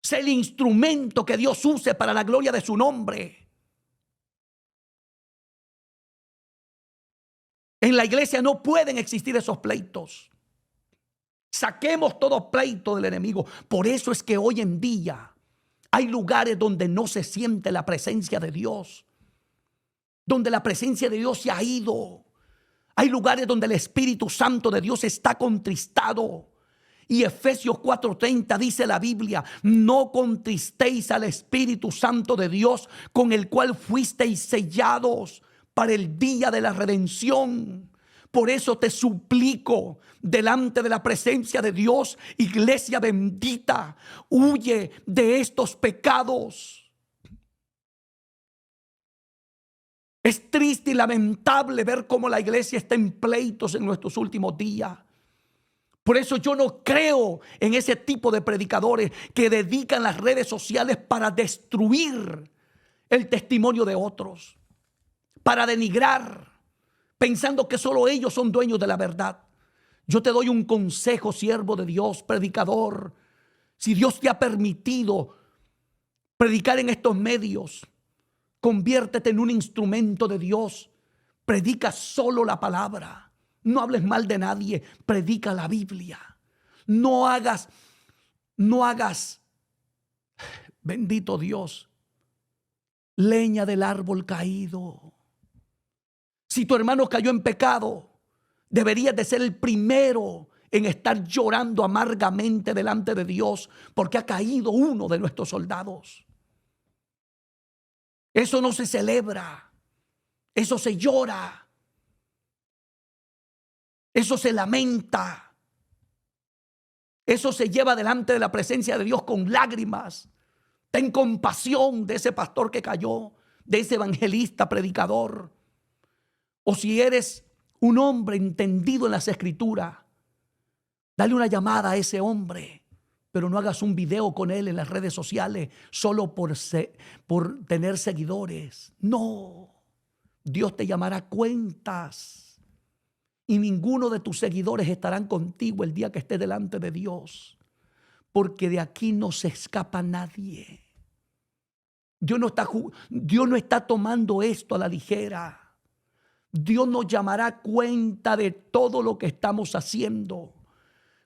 Sé el instrumento que Dios use para la gloria de su nombre. En la iglesia no pueden existir esos pleitos. Saquemos todo pleito del enemigo. Por eso es que hoy en día hay lugares donde no se siente la presencia de Dios, donde la presencia de Dios se ha ido. Hay lugares donde el Espíritu Santo de Dios está contristado. Y Efesios 4:30 dice la Biblia, no contristéis al Espíritu Santo de Dios, con el cual fuisteis sellados para el día de la redención. Por eso te suplico delante de la presencia de Dios, iglesia bendita, huye de estos pecados. Es triste y lamentable ver cómo la iglesia está en pleitos en nuestros últimos días. Por eso yo no creo en ese tipo de predicadores que dedican las redes sociales para destruir el testimonio de otros, para denigrar, pensando que solo ellos son dueños de la verdad. Yo te doy un consejo, siervo de Dios, predicador. Si Dios te ha permitido predicar en estos medios, conviértete en un instrumento de Dios. Predica solo la palabra. No hables mal de nadie. Predica la Biblia. No hagas, bendito Dios, leña del árbol caído. Si tu hermano cayó en pecado, deberías de ser el primero en estar llorando amargamente delante de Dios porque ha caído uno de nuestros soldados. Eso no se celebra, eso se llora, eso se lamenta, eso se lleva delante de la presencia de Dios con lágrimas. Ten compasión de ese pastor que cayó, de ese evangelista, predicador. O si eres un hombre entendido en las escrituras, dale una llamada a ese hombre, pero no hagas un video con él en las redes sociales solo por tener seguidores. No, Dios te llamará a cuentas y ninguno de tus seguidores estarán contigo el día que estés delante de Dios, porque de aquí no se escapa nadie. Dios no está tomando esto a la ligera. Dios nos llamará a cuenta de todo lo que estamos haciendo.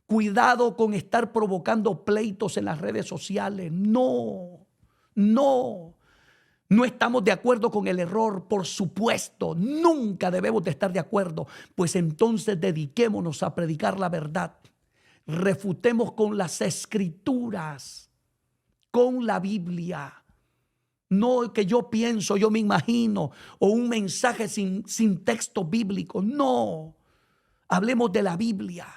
Cuidado con estar provocando pleitos en las redes sociales. No estamos de acuerdo con el error, por supuesto. Nunca debemos de estar de acuerdo. Pues entonces dediquémonos a predicar la verdad. Refutemos con las escrituras, con la Biblia. No que yo pienso, yo me imagino, o un mensaje sin texto bíblico. No, hablemos de la Biblia,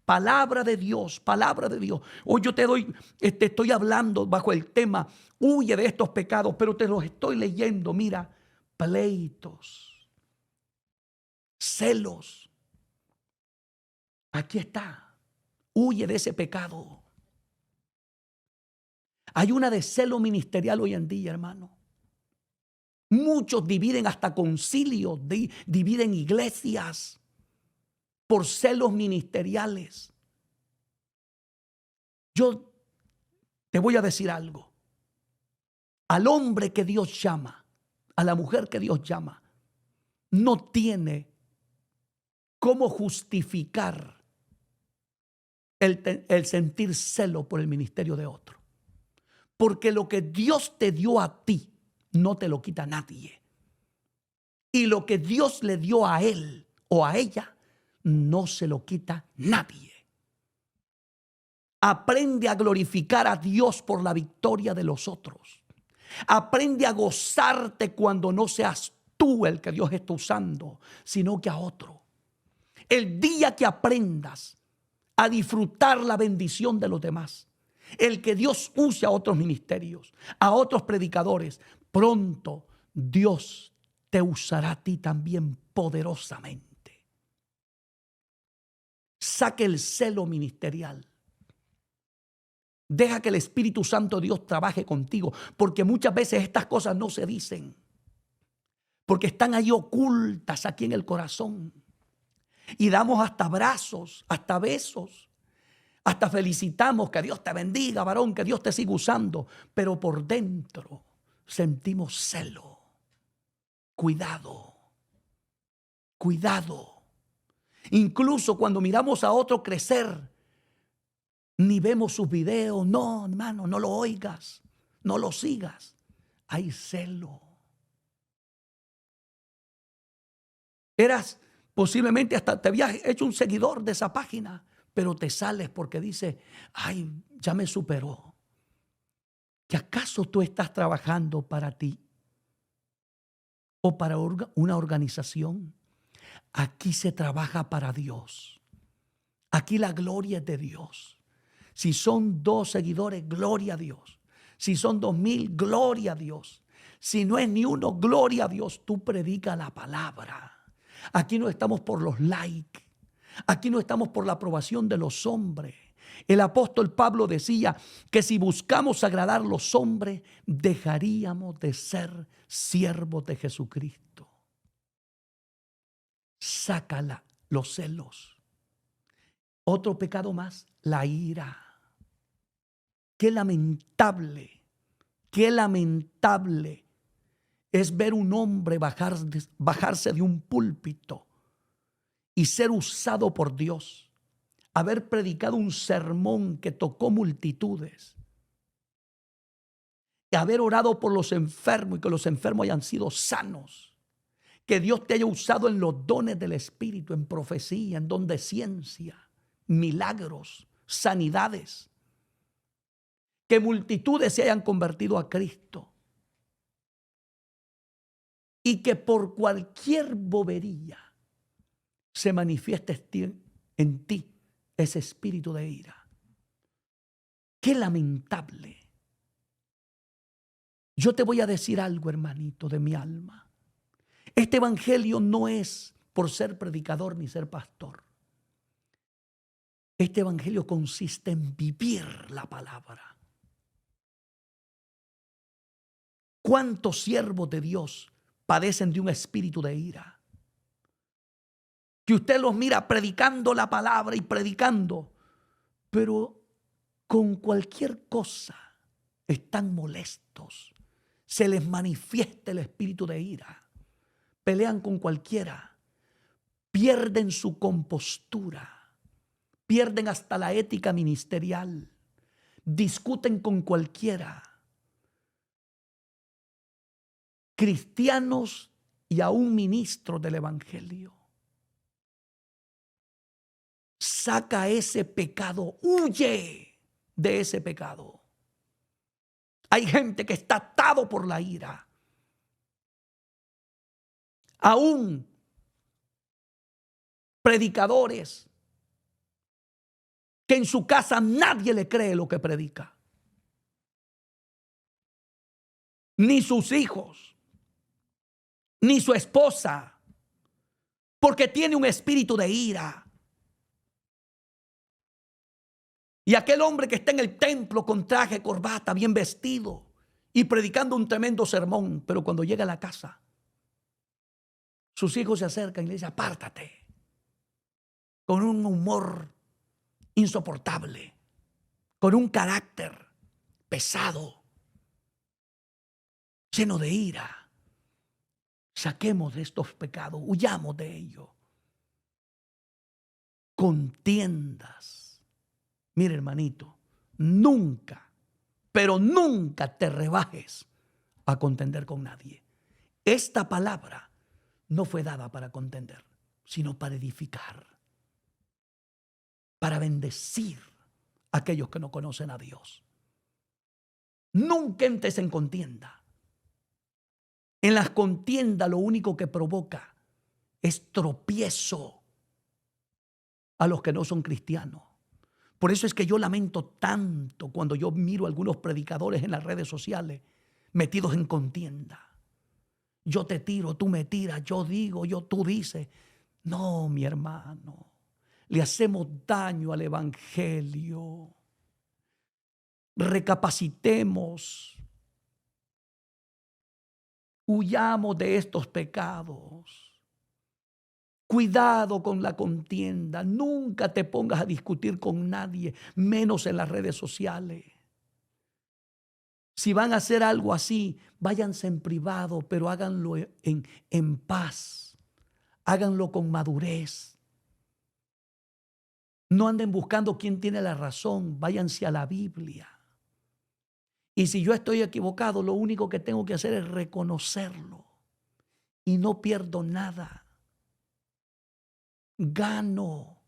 palabra de Dios, palabra de Dios. Hoy yo te estoy hablando bajo el tema, huye de estos pecados, pero te los estoy leyendo. Mira, pleitos, celos. Aquí está, huye de ese pecado. Hay una de celo ministerial hoy en día, hermano. Muchos dividen hasta concilios, dividen iglesias por celos ministeriales. Yo te voy a decir algo. Al hombre que Dios llama, a la mujer que Dios llama, no tiene cómo justificar el sentir celo por el ministerio de otro. Porque lo que Dios te dio a ti, no te lo quita nadie. Y lo que Dios le dio a él o a ella, no se lo quita nadie. Aprende a glorificar a Dios por la victoria de los otros. Aprende a gozarte cuando no seas tú el que Dios está usando, sino que a otro. El día que aprendas a disfrutar la bendición de los demás, el que Dios use a otros ministerios, a otros predicadores, pronto Dios te usará a ti también poderosamente. Saque el celo ministerial. Deja que el Espíritu Santo de Dios trabaje contigo, porque muchas veces estas cosas no se dicen, porque están ahí ocultas aquí en el corazón. Y damos hasta abrazos, hasta besos, hasta felicitamos, que Dios te bendiga, varón, que Dios te siga usando, pero por dentro sentimos celo. Cuidado, cuidado. Incluso cuando miramos a otro crecer, ni vemos sus videos. No, hermano, no lo oigas, no lo sigas. Hay celo. Posiblemente hasta te habías hecho un seguidor de esa página, pero te sales porque dices, ay, ya me superó. ¿Que acaso tú estás trabajando para ti o para una organización? Aquí se trabaja para Dios. Aquí la gloria es de Dios. Si son 2 seguidores, gloria a Dios. Si son 2,000, gloria a Dios. Si no es ni uno, gloria a Dios. Tú predica la palabra. Aquí no estamos por los likes. Aquí no estamos por la aprobación de los hombres. El apóstol Pablo decía que si buscamos agradar a los hombres, dejaríamos de ser siervos de Jesucristo. Sácala los celos. Otro pecado más, la ira. Qué lamentable es ver un hombre bajarse de un púlpito y ser usado por Dios, haber predicado un sermón que tocó multitudes, y haber orado por los enfermos y que los enfermos hayan sido sanos, que Dios te haya usado en los dones del Espíritu, en profecía, en don de ciencia, milagros, sanidades, que multitudes se hayan convertido a Cristo y que por cualquier bobería se manifieste en ti ese espíritu de ira. Qué lamentable. Yo te voy a decir algo, hermanito, de mi alma. Este evangelio no es por ser predicador ni ser pastor. Este evangelio consiste en vivir la palabra. ¿Cuántos siervos de Dios padecen de un espíritu de ira? Que usted los mira predicando la palabra y predicando, pero con cualquier cosa están molestos. Se les manifiesta el espíritu de ira. Pelean con cualquiera. Pierden su compostura. Pierden hasta la ética ministerial. Discuten con cualquiera. Cristianos y aún ministros del evangelio. Saca ese pecado, huye de ese pecado. Hay gente que está atado por la ira. Aún predicadores que en su casa nadie le cree lo que predica. Ni sus hijos, ni su esposa, porque tiene un espíritu de ira. Y aquel hombre que está en el templo con traje, corbata, bien vestido y predicando un tremendo sermón, pero cuando llega a la casa, sus hijos se acercan y le dicen, apártate, con un humor insoportable, con un carácter pesado, lleno de ira. Saquemos de estos pecados, huyamos de ellos. Contiendas. Mire, hermanito, nunca, pero nunca te rebajes a contender con nadie. Esta palabra no fue dada para contender, sino para edificar, para bendecir a aquellos que no conocen a Dios. Nunca entres en contienda. En las contiendas lo único que provoca es tropiezo a los que no son cristianos. Por eso es que yo lamento tanto cuando yo miro a algunos predicadores en las redes sociales metidos en contienda. Yo te tiro, tú me tiras, yo digo, tú dices. No, mi hermano, le hacemos daño al evangelio. Recapacitemos. Huyamos de estos pecados. Cuidado con la contienda. Nunca te pongas a discutir con nadie, menos en las redes sociales. Si van a hacer algo así, váyanse en privado, pero háganlo en paz. Háganlo con madurez. No anden buscando quién tiene la razón. Váyanse a la Biblia. Y si yo estoy equivocado, lo único que tengo que hacer es reconocerlo. Y no pierdo nada. Gano.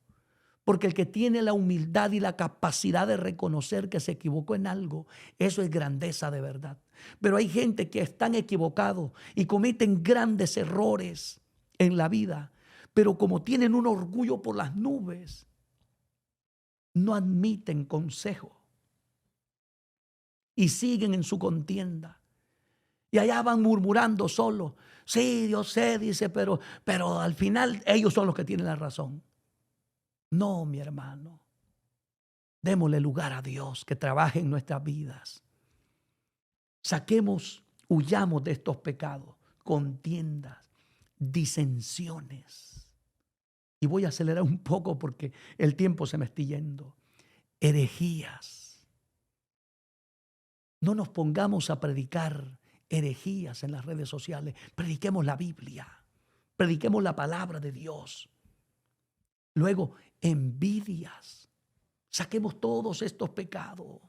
Porque el que tiene la humildad y la capacidad de reconocer que se equivocó en algo, eso es grandeza de verdad. Pero hay gente que están equivocados y cometen grandes errores en la vida, pero como tienen un orgullo por las nubes, no admiten consejo y siguen en su contienda. Y allá van murmurando solo. Sí, Dios sé, dice, pero al final ellos son los que tienen la razón. No, mi hermano. Démosle lugar a Dios que trabaje en nuestras vidas. Saquemos, huyamos de estos pecados, contiendas, disensiones. Y voy a acelerar un poco porque el tiempo se me está yendo. Herejías. No nos pongamos a predicar herejías en las redes sociales. Prediquemos la Biblia. Prediquemos la palabra de Dios. Luego, envidias. Saquemos todos estos pecados.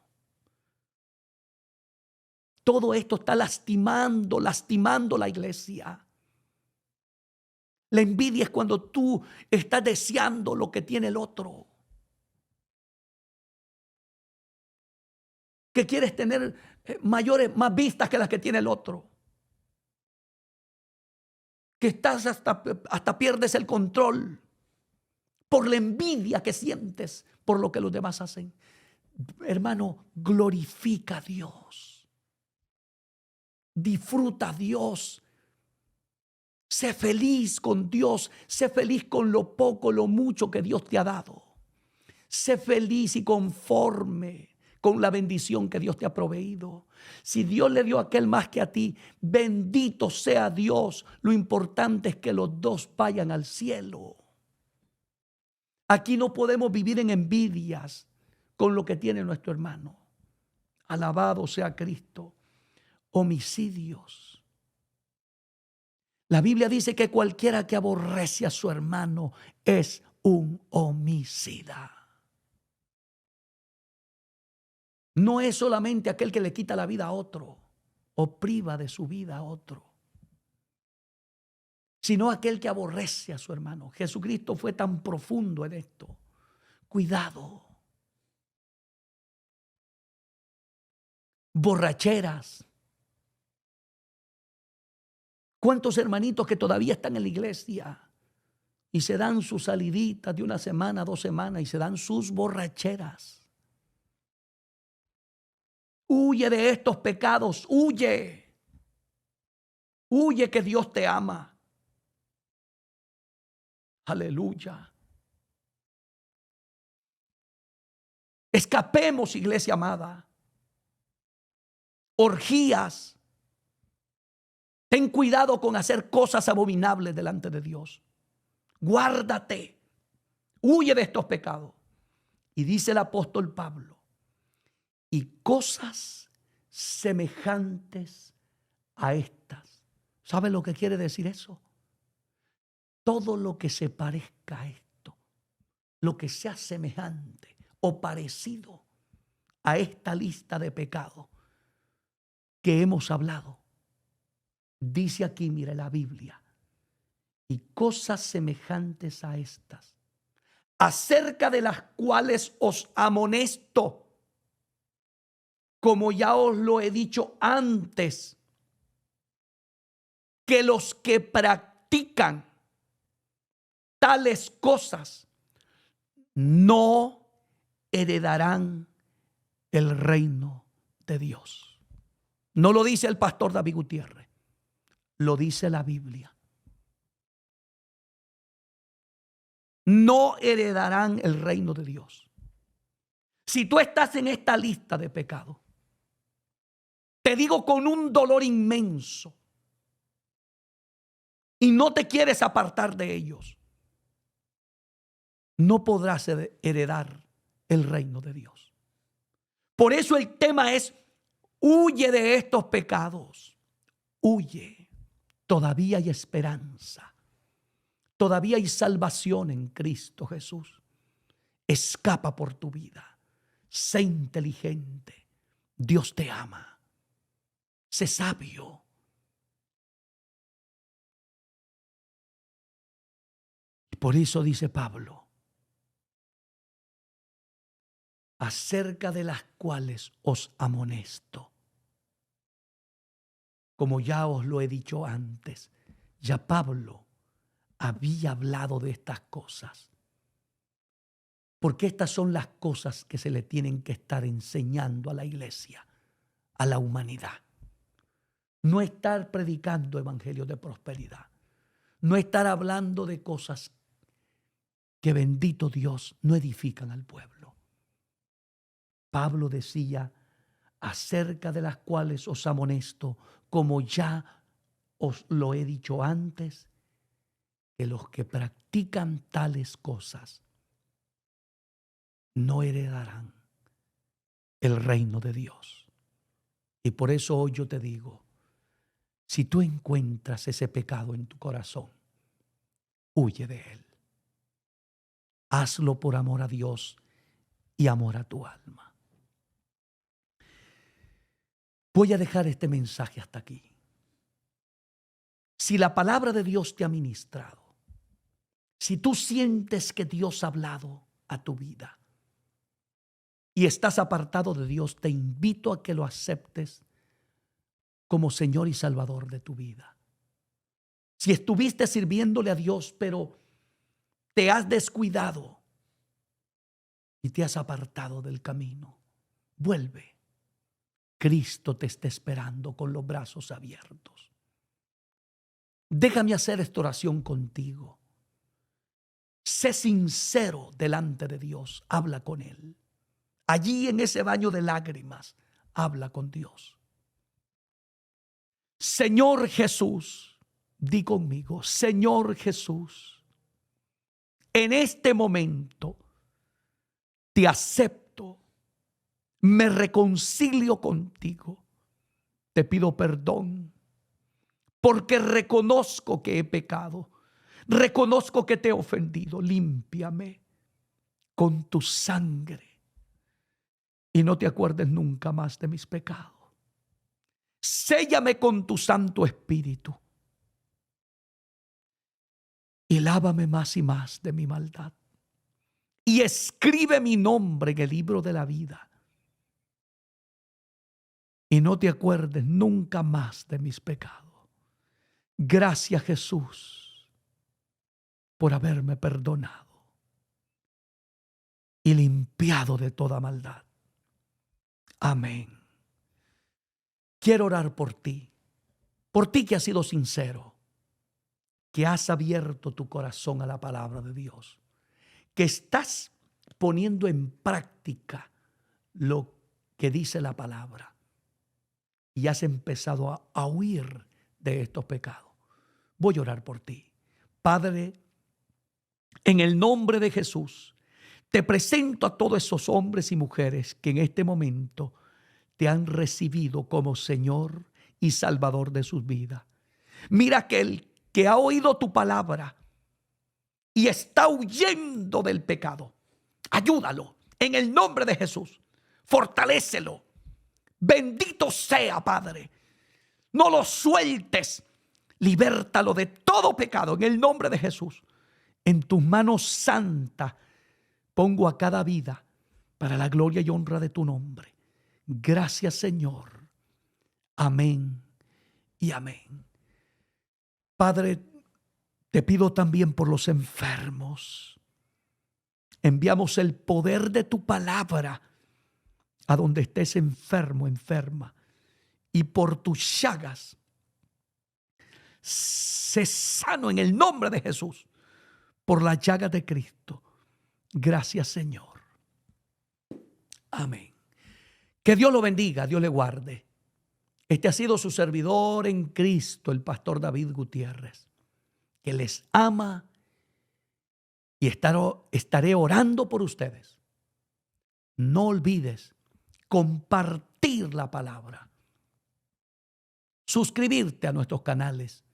Todo esto está lastimando la iglesia. La envidia es cuando tú estás deseando lo que tiene el otro. Que quieres tener más vistas que las que tiene el otro. Que estás hasta pierdes el control por la envidia que sientes por lo que los demás hacen. Hermano, glorifica a Dios. Disfruta a Dios. Sé feliz con Dios. Sé feliz con lo poco, lo mucho que Dios te ha dado. Sé feliz y conforme con la bendición que Dios te ha proveído. Si Dios le dio a aquel más que a ti, bendito sea Dios. Lo importante es que los dos vayan al cielo. Aquí no podemos vivir en envidias con lo que tiene nuestro hermano. Alabado sea Cristo. Homicidios. La Biblia dice que cualquiera que aborrece a su hermano es un homicida. No es solamente aquel que le quita la vida a otro o priva de su vida a otro, sino aquel que aborrece a su hermano. Jesucristo fue tan profundo en esto. Cuidado. Borracheras. ¿Cuántos hermanitos que todavía están en la iglesia y se dan sus saliditas de una semana, 2 semanas y se dan sus borracheras? Huye de estos pecados, huye. Huye que Dios te ama. Aleluya. Escapemos, iglesia amada. Orgías. Ten cuidado con hacer cosas abominables delante de Dios. Guárdate. Huye de estos pecados. Y dice el apóstol Pablo, y cosas semejantes a estas. ¿Sabe lo que quiere decir eso? Todo lo que se parezca a esto, lo que sea semejante o parecido a esta lista de pecados que hemos hablado. Dice aquí, mire la Biblia, y cosas semejantes a estas, acerca de las cuales os amonesto, como ya os lo he dicho antes, que los que practican tales cosas no heredarán el reino de Dios. No lo dice el pastor David Gutiérrez, lo dice la Biblia. No heredarán el reino de Dios. Si tú estás en esta lista de pecados, te digo con un dolor inmenso, y no te quieres apartar de ellos, no podrás heredar el reino de Dios. Por eso el tema es: huye de estos pecados. Huye. Todavía hay esperanza. Todavía hay salvación en Cristo Jesús. Escapa por tu vida. Sé inteligente. Dios te ama. Sé sabio. Y por eso dice Pablo, acerca de las cuales os amonesto. Como ya os lo he dicho antes, ya Pablo había hablado de estas cosas. Porque estas son las cosas que se le tienen que estar enseñando a la iglesia, a la humanidad. No estar predicando evangelio de prosperidad. No estar hablando de cosas que, bendito Dios, no edifican al pueblo. Pablo decía, acerca de las cuales os amonesto, como ya os lo he dicho antes, que los que practican tales cosas no heredarán el reino de Dios. Y por eso hoy yo te digo, si tú encuentras ese pecado en tu corazón, huye de él. Hazlo por amor a Dios y amor a tu alma. Voy a dejar este mensaje hasta aquí. Si la palabra de Dios te ha ministrado, si tú sientes que Dios ha hablado a tu vida y estás apartado de Dios, te invito a que lo aceptes como Señor y Salvador de tu vida. Si estuviste sirviéndole a Dios, pero te has descuidado y te has apartado del camino, vuelve. Cristo te está esperando con los brazos abiertos. Déjame hacer esta oración contigo. Sé sincero delante de Dios. Habla con Él. Allí en ese baño de lágrimas, habla con Dios. Señor Jesús, di conmigo, Señor Jesús, en este momento te acepto, me reconcilio contigo, te pido perdón, porque reconozco que he pecado, reconozco que te he ofendido, límpiame con tu sangre y no te acuerdes nunca más de mis pecados. Séllame con tu Santo Espíritu y lávame más y más de mi maldad. Y escribe mi nombre en el libro de la vida. Y no te acuerdes nunca más de mis pecados. Gracias, Jesús, por haberme perdonado y limpiado de toda maldad. Amén. Quiero orar por ti que has sido sincero, que has abierto tu corazón a la palabra de Dios, que estás poniendo en práctica lo que dice la palabra y has empezado a huir de estos pecados, voy a orar por ti. Padre, en el nombre de Jesús, te presento a todos esos hombres y mujeres que en este momento te han recibido como Señor y Salvador de sus vidas. Mira aquel que ha oído tu palabra y está huyendo del pecado. Ayúdalo en el nombre de Jesús. Fortalécelo. Bendito sea, Padre. No lo sueltes. Libértalo de todo pecado en el nombre de Jesús. En tus manos santas pongo a cada vida para la gloria y honra de tu nombre. Gracias, Señor. Amén y amén. Padre, te pido también por los enfermos. Enviamos el poder de tu palabra a donde estés enfermo, enferma. Y por tus llagas, sé sano en el nombre de Jesús. Por la llaga de Cristo. Gracias, Señor. Amén. Que Dios lo bendiga, Dios le guarde. Este ha sido su servidor en Cristo, el pastor David Gutiérrez, que les ama y estaré orando por ustedes. No olvides compartir la palabra, suscribirte a nuestros canales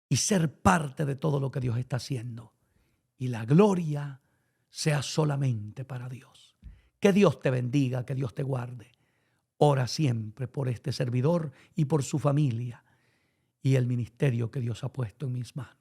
y ser parte de todo lo que Dios está haciendo. Y la gloria sea solamente para Dios. Que Dios te bendiga, que Dios te guarde. Ora siempre por este servidor y por su familia y el ministerio que Dios ha puesto en mis manos.